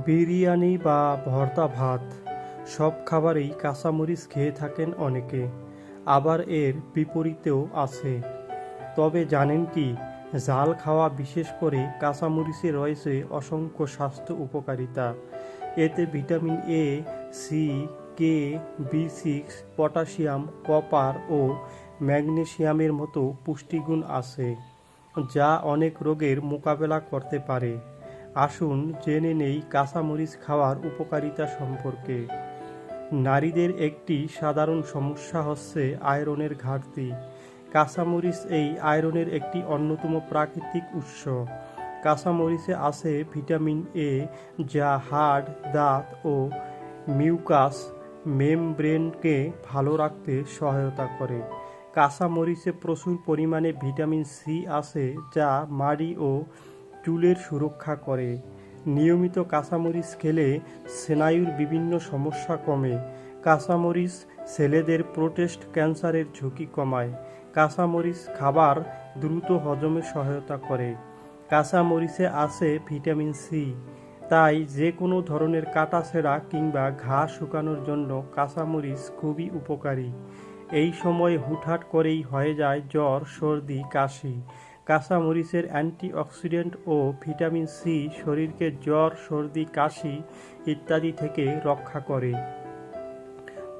বিরিয়ানি বা ভর্তা ভাত সব খাবারেই কাঁচামরিচ খেয়ে থাকেন অনেকে, আবার এর বিপরীতেও আছে। তবে জানেন কি, ঝাল খাওয়া, বিশেষ করে কাঁচামরিচে রয়েছে অসংখ্য স্বাস্থ্য উপকারিতা। এতে ভিটামিন এ, সি, কে, বি6, পটাশিয়াম, কপার ও ম্যাগনেসিয়ামের মতো পুষ্টিগুণ আছে, যা অনেক রোগের মোকাবেলা করতে পারে। আসুন জেনে নেই কাঁচামরিচ খাওয়ার উপকারিতা সম্পর্কে। নারীদের একটি সাধারণ সমস্যা হচ্ছে আয়রনের ঘাটতি। কাঁচামরিচ এই আয়রনের একটি অন্যতম প্রাকৃতিক উৎস। কাঁচামরিচে আছে ভিটামিন এ, যা হাড়, দাঁত ও মিউকাস মেমব্রেনকে ভালো রাখতে সহায়তা করে। কাঁচামরিচে প্রচুর পরিমাণে ভিটামিন সি আছে, যা মাড়ি ও চুলের সুরক্ষা করে। নিয়মিত কাঁচামরিচ খেলে স্নায়ুর বিভিন্ন সমস্যা কমে। কাঁচামরিচ ছেলেদের প্রোস্টেট ক্যান্সারের ঝুঁকি কমায়। কাঁচামরিচ খাবার দ্রুত হজমে সহায়তা করে। কাঁচামরিচে আছে ভিটামিন সি, তাই যে কোনো ধরনের কাটাছেঁড়া কিংবা ঘা শুকানোর জন্য কাঁচামরিচ খুবই উপকারী। এই সময় হুটহাট করেই হয়ে যায় জ্বর, সর্দি, কাশি। কাঁচামরিচের অ্যান্টিঅক্সিডেন্ট ও ভিটামিন সি শরীরকে জ্বর, সর্দি, কাশি ইত্যাদি থেকে রক্ষা করে।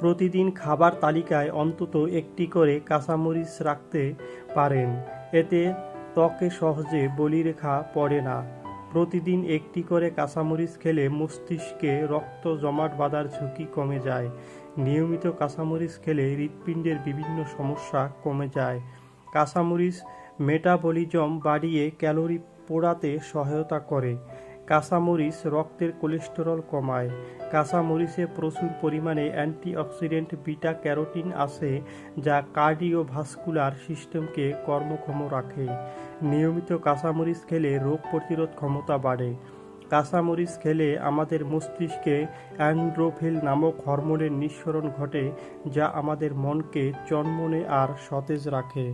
প্রতিদিন খাবার তালিকায় অন্তত একটি করে কাঁচামরিচ রাখতে পারেন, এতে ত্বকে সহজে বলিরেখা পড়ে না। প্রতিদিন একটি করে কাঁচামরিচ খেলে মস্তিষ্কে রক্ত জমাট বাঁধার ঝুঁকি কমে যায়। নিয়মিত কাঁচামরিচ খেলে হৃৎপিণ্ডের বিভিন্ন সমস্যা কমে যায়। কাঁচামরিচ মেটাবলিজম বাড়িয়ে ক্যালোরি পোড়াতে সহায়তা করে। কাঁচামরিচ রক্তের কোলেস্টেরল কমায়। কাঁচামরিচে প্রচুর পরিমাণে অ্যান্টিঅক্সিডেন্ট বিটা ক্যারোটিন আছে, যা কার্ডিওভাস্কুলার সিস্টেমকে কর্মক্ষম রাখে। নিয়মিত কাঁচামরিচ খেলে রোগ প্রতিরোধ ক্ষমতা বাড়ে। কাঁচামরিচ খেলে আমাদের মস্তিষ্কে অ্যান্ড্রোফিন নামক হরমোনের নিঃসরণ ঘটে, যা আমাদের মনকে চনমনে আর সতেজ রাখে।